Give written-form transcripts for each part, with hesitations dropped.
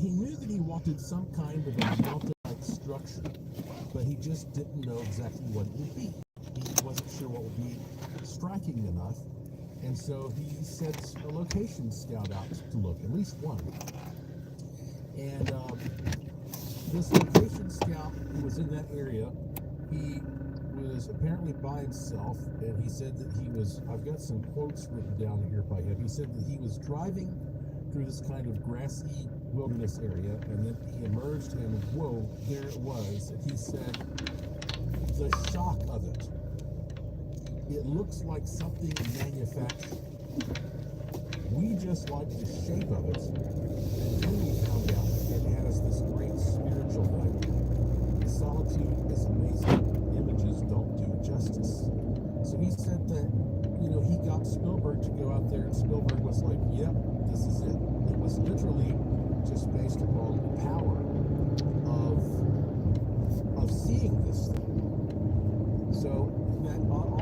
he knew that he wanted some kind of a mountain-like structure, but he just didn't know exactly what it would be. He wasn't sure what would be striking enough, and so he sent a location scout out to look, at least one. And this location scout who was in that area, he was apparently by himself, and he said that he was, I've got some quotes written down here by him. He said that he was driving through this kind of grassy wilderness area, and then he emerged, and whoa, there it was. And he said, the shock of it. It looks like something manufactured. We just like the shape of it, and then we found out it has this great spiritual value. Solitude is amazing. Images don't do it justice. So he said that, he got Spielberg to go out there, and Spielberg was like, yep, this is it. It was literally just based upon the power of seeing this thing. So that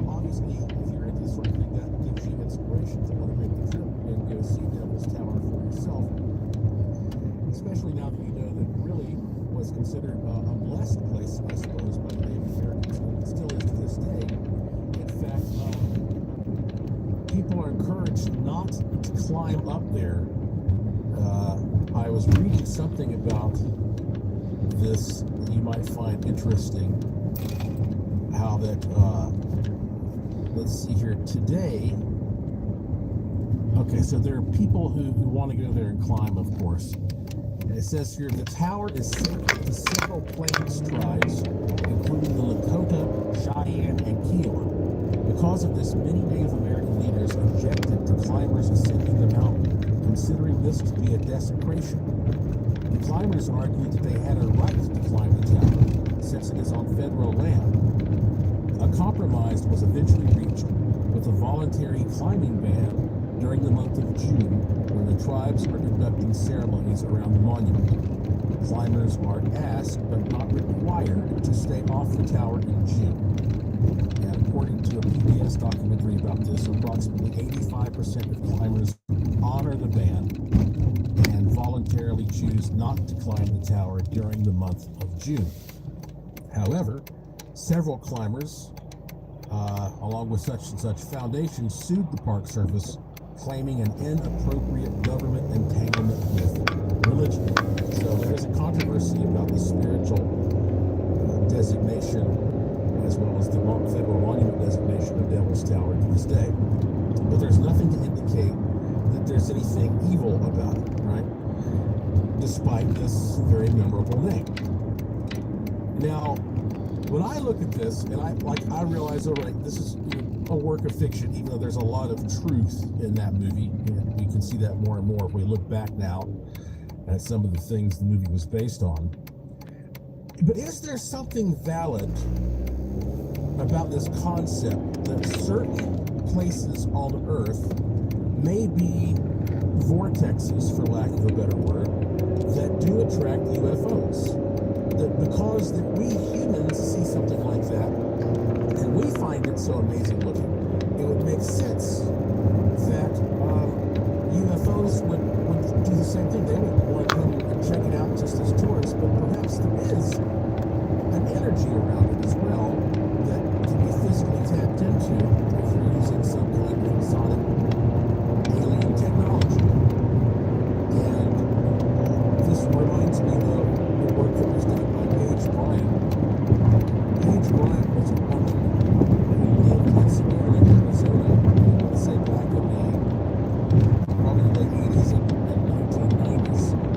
obviously, if you're into this sort of thing, that gives you inspiration to want to make the trip and go see Devil's Tower for yourself. Especially now that you know that it really was considered a blessed place, I suppose, by the Native Americans, and it still is to this day. In fact, people are encouraged not to climb up there. I was reading something about this that you might find interesting. How that, let's see here, today, okay, so there are people who want to go there and climb, of course. And it says here, the tower is sacred to several Plains tribes, including the Lakota, Cheyenne, and Kiowa. Because of this, many Native American leaders objected to climbers ascending the mountain, considering this to be a desecration. The climbers argued that they had a right to climb the tower, since it is on federal land. A compromise was eventually reached with a voluntary climbing ban during the month of June, when the tribes are conducting ceremonies around the monument. Climbers are asked, but not required, to stay off the tower in June. And according to a PBS documentary about this, approximately 85% of climbers honor the ban and voluntarily choose not to climb the tower during the month of June. However, several climbers, along with such and such foundations, sued the Park Service, claiming an inappropriate government entanglement with religion. So there is a controversy about the spiritual designation, as well as the federal monument designation of Devil's Tower to this day. But there's nothing to indicate that there's anything evil about it, right? Despite this very memorable name. Now, when I look at this, and I realize, all right, this is a work of fiction, even though there's a lot of truth in that movie. And we can see that more and more if we look back now at some of the things the movie was based on. But is there something valid about this concept that certain places on Earth may be vortexes, for lack of a better word, that do attract UFOs? That because that we humans see something like that, and we find it so amazing looking, it would make sense that UFOs would do the same thing. They would want to come and check it out just as tourists, but perhaps there is an energy around it as well that can be physically tapped into if you're using some kind of exotic alien technology. And this reminds me of the work that was done by Paige Bryant. Paige Bryant was a woman who lived in Samaria, Arizona, I want to say back in the probably late 80s and 1990s.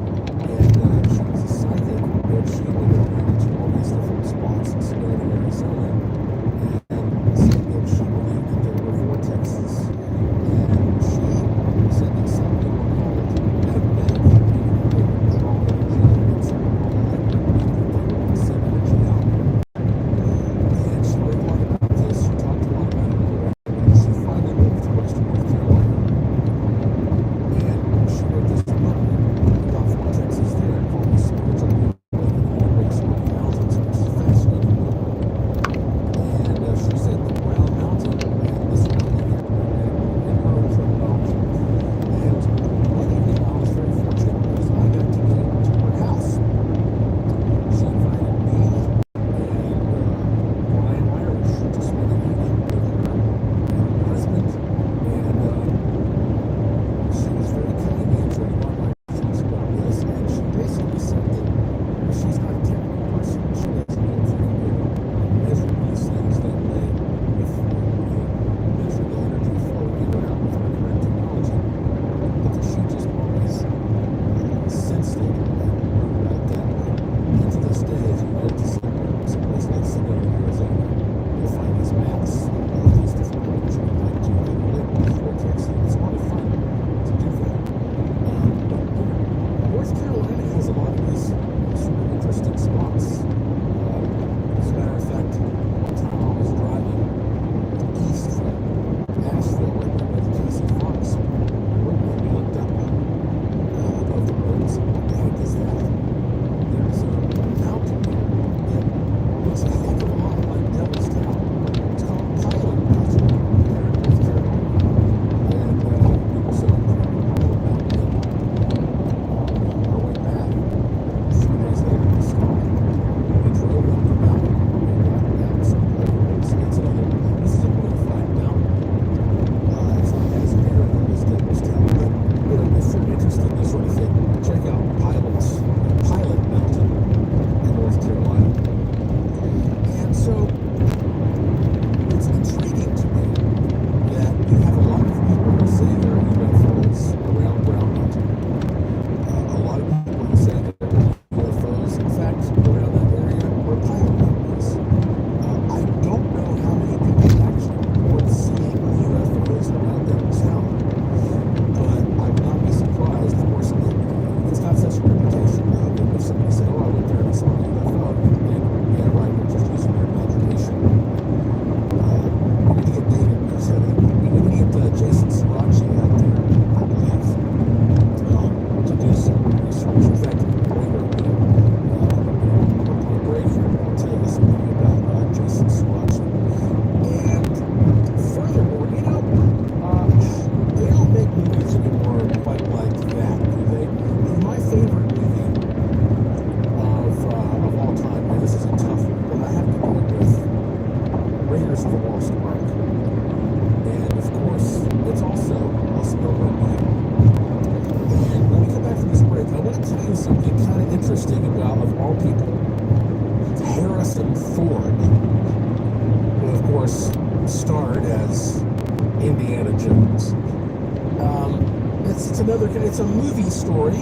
it's a movie story,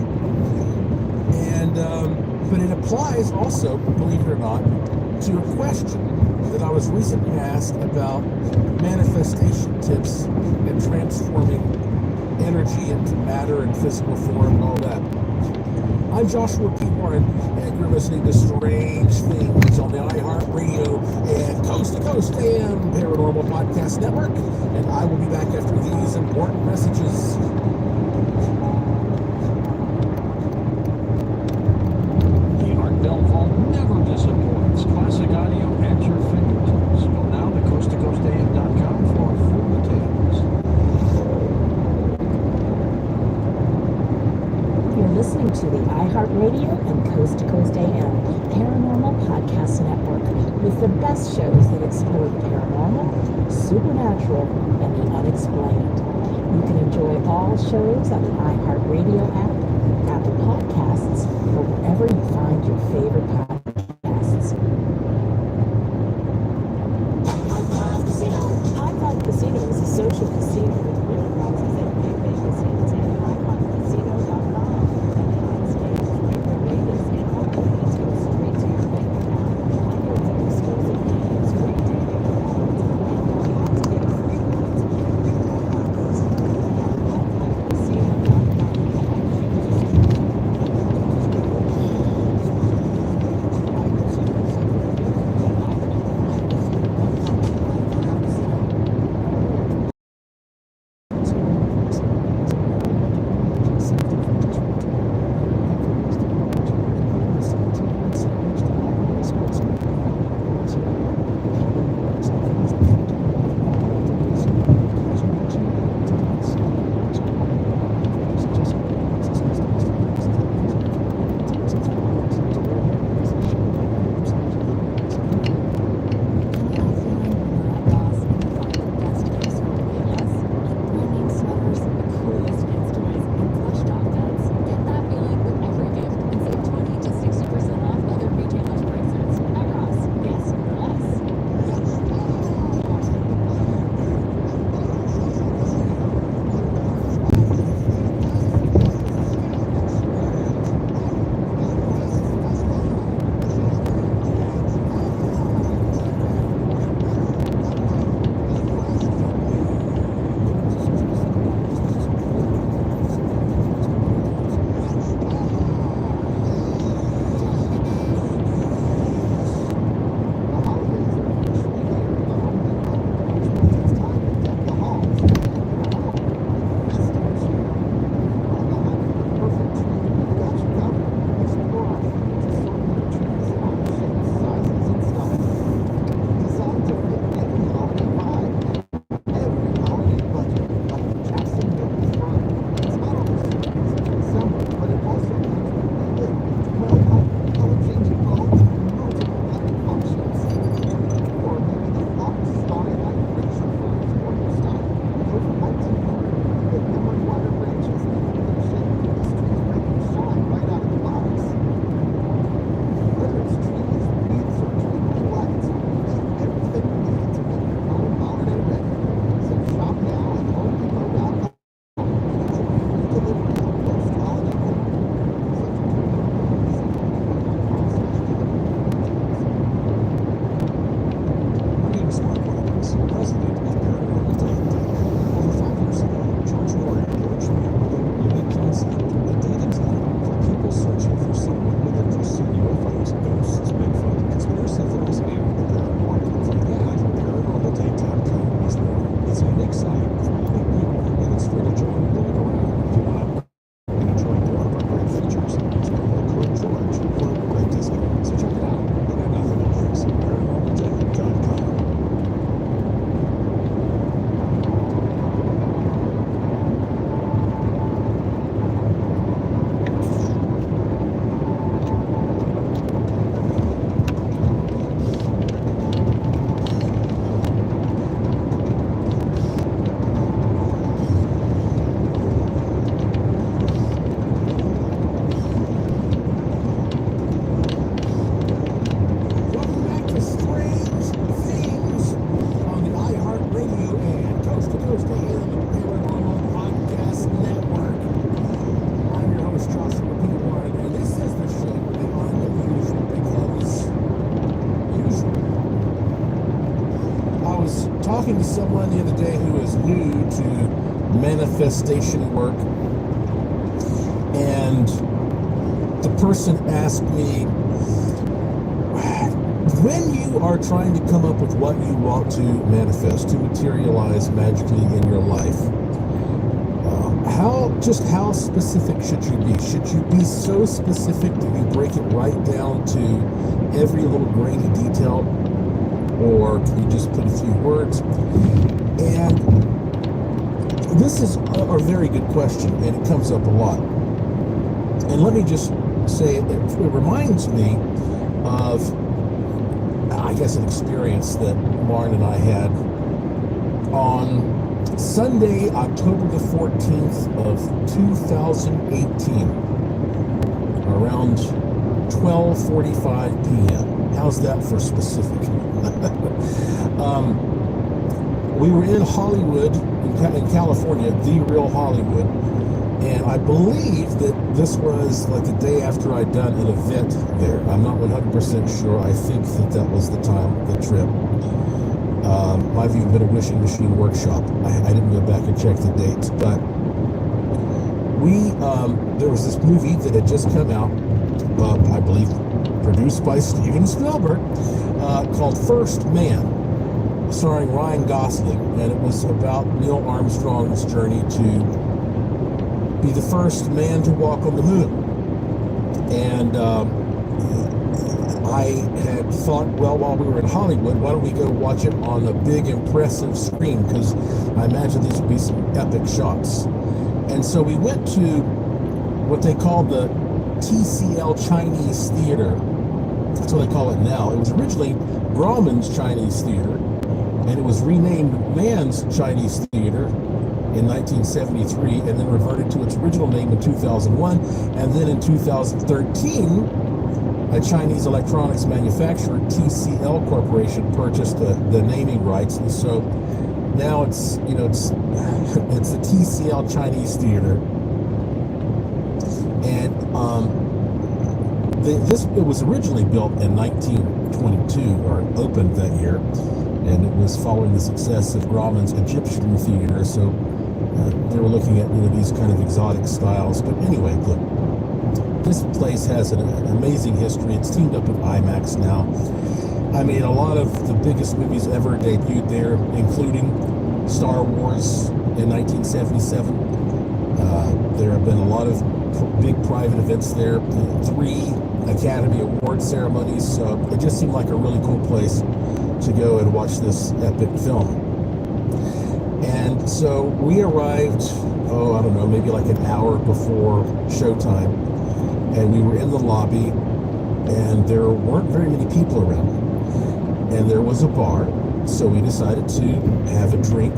and but it applies also, believe it or not, to a question that I was recently asked about manifestation tips and transforming energy into matter and physical form and all that. I'm Joshua P. Warren, and you're listening to Strange Things on the iHeartRadio and Coast to Coast AM Paranormal Podcast Network, and I will be back after these important messages. The Art Bell Vault never disappoints. Classic audio at your fingertips. Go now to coasttocoastam.com for full details. You're listening to the iHeartRadio and Coast to Coast AM Paranormal Podcast Network with the best shows that explore the paranormal, supernatural, and the unexplained. You can enjoy all shows on the iHeartRadio app, Apple Podcasts, or wherever you find your favorite podcasts. High Five Casino is a social casino with real prizes and big Vegas hits at highfivecasino.com. Vegas and all places go straight to your bank account. Hundreds of exclusive games, great daily rewards, and activate free points on every contest. Highfivecasino.com. to someone the other day who is new to manifestation work, and the person asked me, when you are trying to come up with what you want to manifest, to materialize magically in your life, how specific should you be? Should you be so specific that you break it right down to every little grainy detail, or can you just put a few words? And this is a very good question, and it comes up a lot. And let me just say, it reminds me of, I guess, an experience that Lauren and I had on Sunday, October the 14th of 2018, around 12:45 p.m. How's that for specific? We were in Hollywood, in California, the real Hollywood, and I believe that this was like the day after I'd done an event there. I'm not 100% sure. I think that was the time of the trip. Might have even been a wishing machine workshop. I didn't go back and check the dates, but there was this movie that had just come out, I believe produced by Steven Spielberg, called First Man, starring Ryan Gosling, and it was about Neil Armstrong's journey to be the first man to walk on the moon. And I had thought, well, while we were in Hollywood, why don't we go watch it on a big, impressive screen? Because I imagine these would be some epic shots. And so we went to what they call the TCL Chinese Theater. That's what they call it now. It was originally Grauman's Chinese Theater, and it was renamed Mann's Chinese Theater in 1973, and then reverted to its original name in 2001. And then in 2013, a Chinese electronics manufacturer, TCL Corporation, purchased the naming rights, and so now it's the TCL Chinese Theater. And it was originally built in 1922, or opened that year, and it was following the success of Grauman's Egyptian Theater. So they were looking at these kind of exotic styles. But anyway, look, this place has an amazing history. It's teamed up with IMAX now. I mean, a lot of the biggest movies ever debuted there, including Star Wars in 1977. There have been a lot of big private events there, 3 Academy Award ceremonies. So it just seemed like a really cool place to go and watch this epic film. And so we arrived, I don't know, maybe like an hour before showtime, and we were in the lobby, and there weren't very many people around, and there was a bar, so we decided to have a drink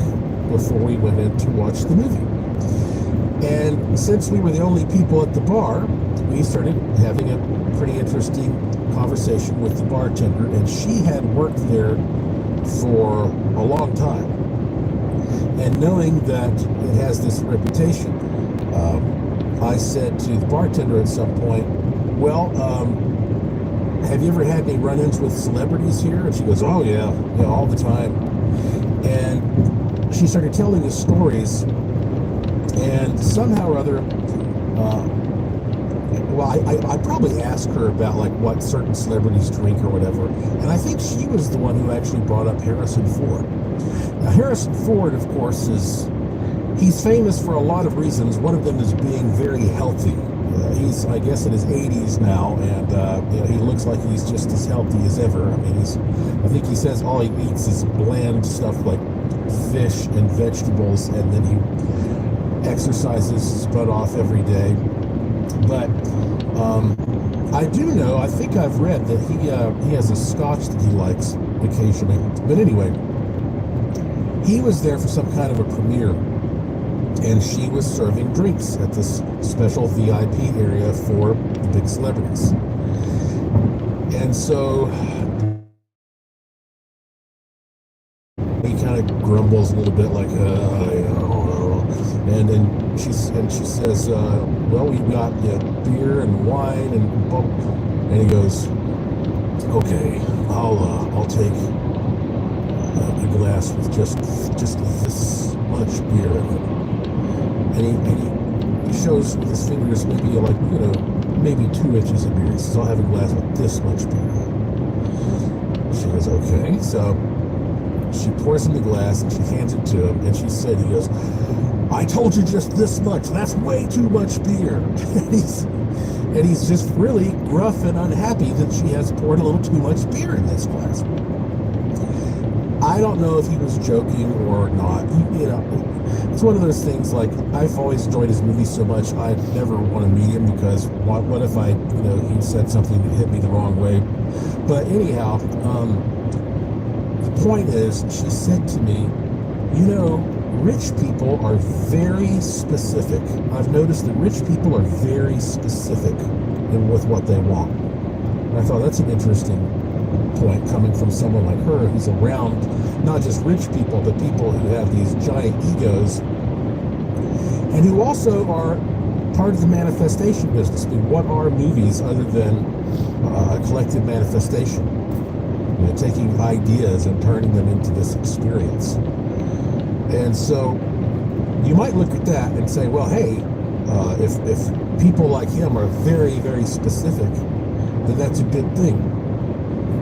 before we went in to watch the movie. And since we were the only people at the bar, we started having a pretty interesting conversation with the bartender, and she had worked there for a long time. And knowing that it has this reputation, I said to the bartender at some point, well, have you ever had any run-ins with celebrities here? And she goes, oh yeah, all the time. And she started telling us stories, and somehow or other, I probably asked her about like what certain celebrities drink or whatever, and I think she was the one who actually brought up Harrison Ford. Now, Harrison Ford, of course, he's famous for a lot of reasons. One of them is being very healthy. He's, I guess, in his 80s now, and he looks like he's just as healthy as ever. I mean, I think he says all he eats is bland stuff like fish and vegetables, and then he exercises his butt off every day. But I do know, I think I've read that he has a scotch that he likes occasionally. But anyway, he was there for some kind of a premiere, and she was serving drinks at this special VIP area for the big celebrities. And so he kind of grumbles a little bit like, and then she says, well, we've got beer and wine and he goes, okay, I'll take a glass with just this much beer in it. And he shows with his fingers maybe like, maybe 2 inches of beer. He says, I'll have a glass with this much beer in it. She goes, okay. So she pours him the glass and she hands it to him, and he goes, I told you just this much. That's way too much beer. And he's just really gruff and unhappy that she has poured a little too much beer in this glass. I don't know if he was joking or not. It's one of those things, like, I've always enjoyed his movies so much, I never want to meet him, because what if he said something that hit me the wrong way. But anyhow, the point is, she said to me, rich people are very specific. I've noticed that rich people are very specific with what they want. And I thought that's an interesting point, coming from someone like her who's around not just rich people, but people who have these giant egos and who also are part of the manifestation business. I mean, what are movies other than a collective manifestation? Taking ideas and turning them into this experience. And so you might look at that and say, well, hey, if people like him are very, very specific, then that's a good thing.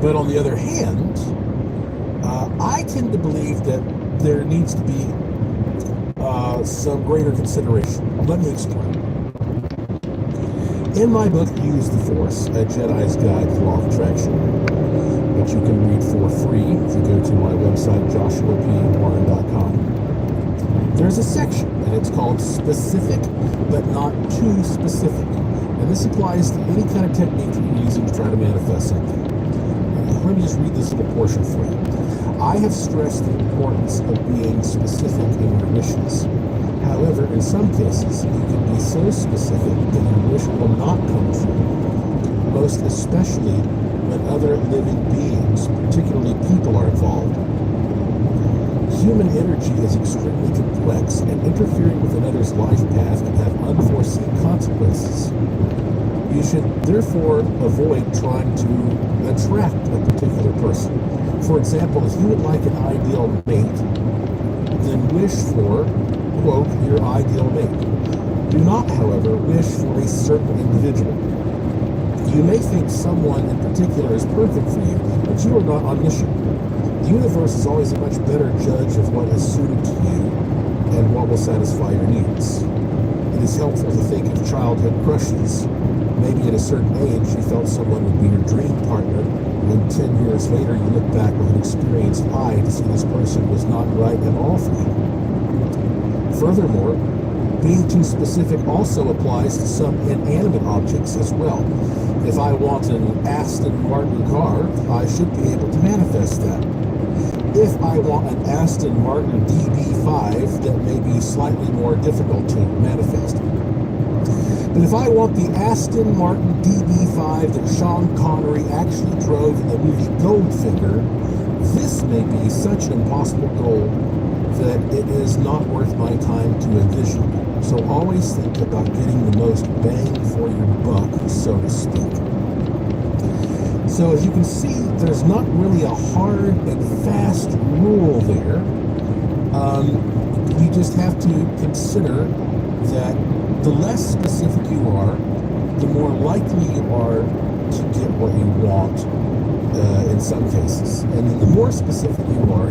But on the other hand, I tend to believe that there needs to be some greater consideration. Let me explain. In my book, Use the Force, A Jedi's Guide to Law of Attraction, which you can read for free if you go to my website, joshuapwarren.com, there's a section, and it's called Specific, but Not Too Specific. And this applies to any kind of technique that you're using to try to manifest something. Let me just read this little portion for you. I have stressed the importance of being specific in your wishes. However, in some cases, you can be so specific that your wish will not come true, most especially when other living beings, particularly people, are involved. Human energy is extremely complex, and interfering with another's life path can have unforeseen consequences. You should therefore avoid trying to attract a particular person. For example, if you would like an ideal mate, then wish for, quote, your ideal mate. Do not, however, wish for a certain individual. You may think someone in particular is perfect for you, but you are not omniscient. The universe is always a much better judge of what is suited to you and what will satisfy your needs. It is helpful to think of childhood crushes. Maybe at a certain age you felt someone would be your dream partner, and then 10 years later you look back with an experienced eye to see this person was not right at all for you. Furthermore, being too specific also applies to some inanimate objects as well. If I want an Aston Martin car, I should be able to manifest that. If I want an Aston Martin DB5, that may be slightly more difficult to manifest. But if I want the Aston Martin DB5 that Sean Connery actually drove in the movie Goldfinger, this may be such an impossible goal that it is not worth my time to envision. So always think about getting the most bang for your buck, so to speak. So as you can see, there's not really a hard and fast rule there. You just have to consider that the less specific you are, the more likely you are to get what you want in some cases. And then the more specific you are,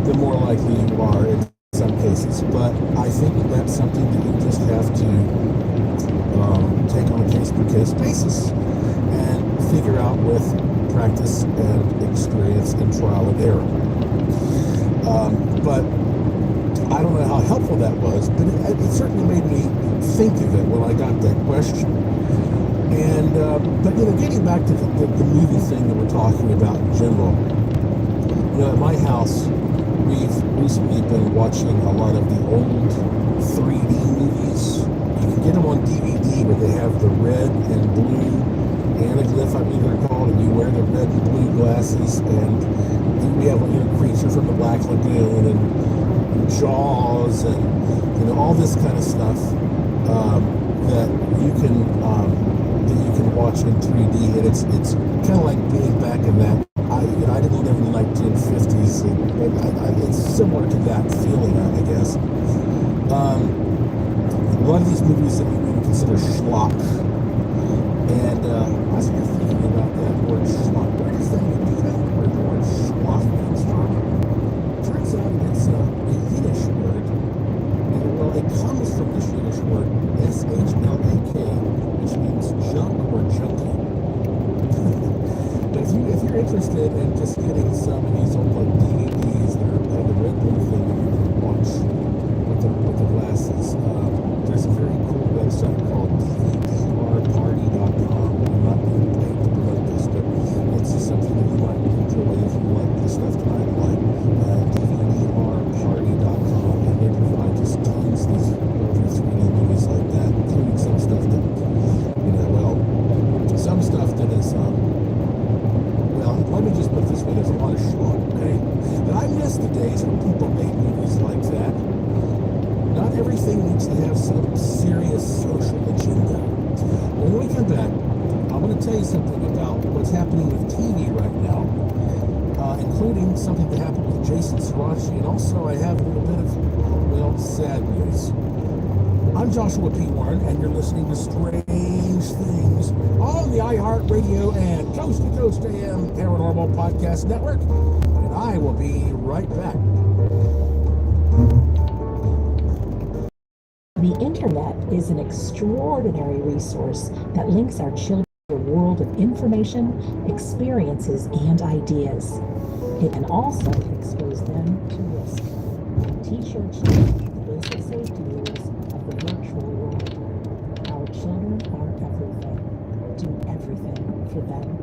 the more likely you are in some cases. But I think that's something that you just have to take on a case-by-case basis and figure out with practice and experience and trial and error. But I don't know how helpful that was, but it certainly made me think of it when I got that question. And but getting back to the movie thing that we're talking about in general, at my house, we've recently been watching a lot of the old 3D movies. You can get them on DVD, but they have the red and blue anaglyph, I believe they're called, and you wear the red and blue glasses, and we have Creature from the Black Lagoon and Jaws and all this kind of stuff that you can watch in 3D, and it's kind of like being back in that, I I didn't live in the 1950s, and it's similar to that feeling, I guess. A lot of these movies that we would consider schlock, and I was just thinking about that word schlock. Where does that word schlock comes from? Turns out it's a Yiddish word, and well, it comes from this Yiddish word, S-H-L-A-K, which means junk or junkie. But if you're interested in just getting some of these old like DVDs that have the red blue thing that you can watch with the glasses, there's a very cool website called DVDRparty.com. I'm not being paid to promote this, but it's just something that you might enjoy if you like the stuff that I like. DVDRparty.com, and they provide just tons of these over 3D movies like that, including some stuff that, some stuff that is, let me just put it this way, there's a lot of schlock, okay? But I miss the days when people made movies like that. Not everything needs to have some serious social agenda. When we come back, I want to tell you something about what's happening with TV right now, including something that happened with Jason Sirachi, and also I have a little bit of, sad news. I'm Joshua P. Warren, and you're listening to Strange Things on the iHeartRadio and Coast to Coast AM Paranormal Podcast Network, and I will be right back. The internet is an extraordinary resource that links our children to a world of information, experiences, and ideas. It can also expose them to risk. Teach your children the basic safety rules of the virtual world. Our children are everything. Do everything for them.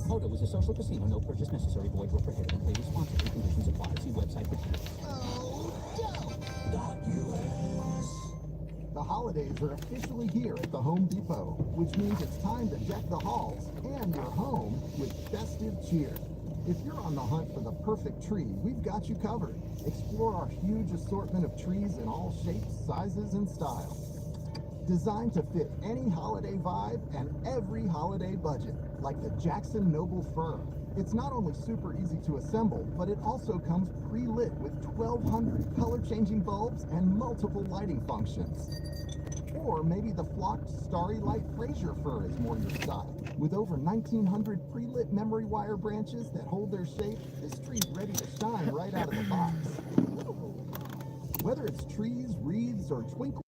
Moto is a social casino. No purchase necessary. Void where prohibited. Play responsibly. Conditions apply. See website for details. The holidays are officially here at the Home Depot, which means it's time to deck the halls and your home with festive cheer. If you're on the hunt for the perfect tree, we've got you covered. Explore our huge assortment of trees in all shapes, sizes, and styles. Designed to fit any holiday vibe and every holiday budget, like the Jackson Noble Fir. It's not only super easy to assemble, but it also comes pre-lit with 1,200 color-changing bulbs and multiple lighting functions. Or maybe the flocked Starry Light Fraser Fir is more your style. With over 1,900 pre-lit memory wire branches that hold their shape, this tree's ready to shine right out of the box. Whether it's trees, wreaths, or twinkle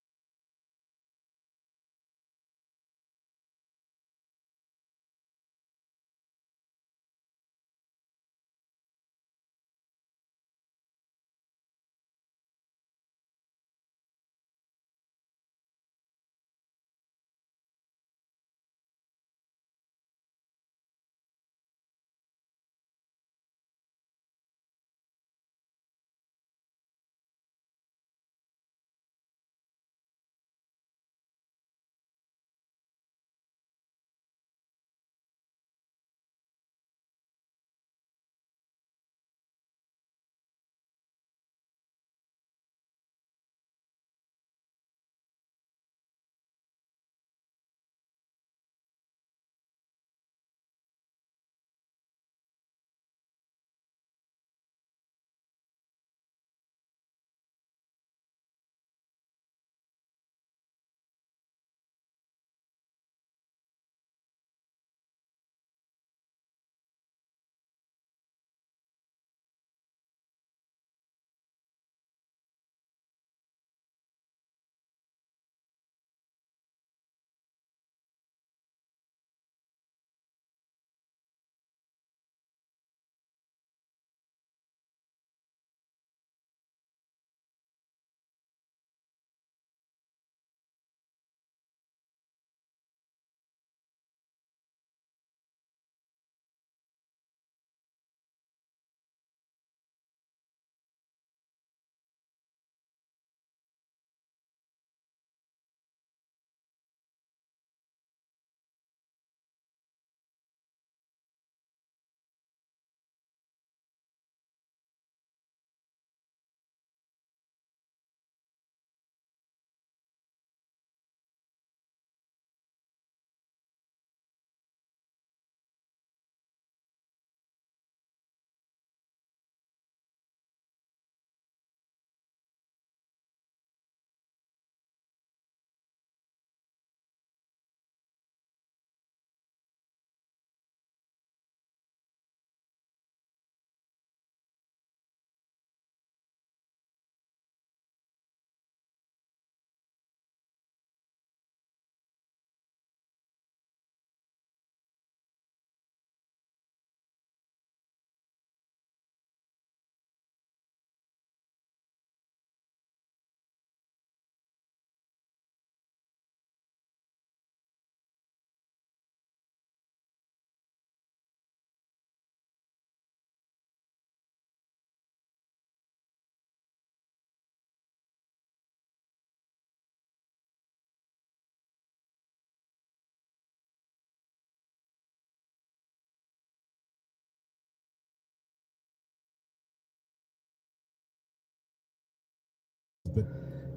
But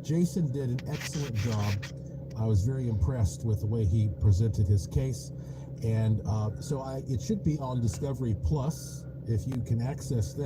Jason did an excellent job. I was very impressed with the way he presented his case. And it should be on Discovery Plus if you can access that.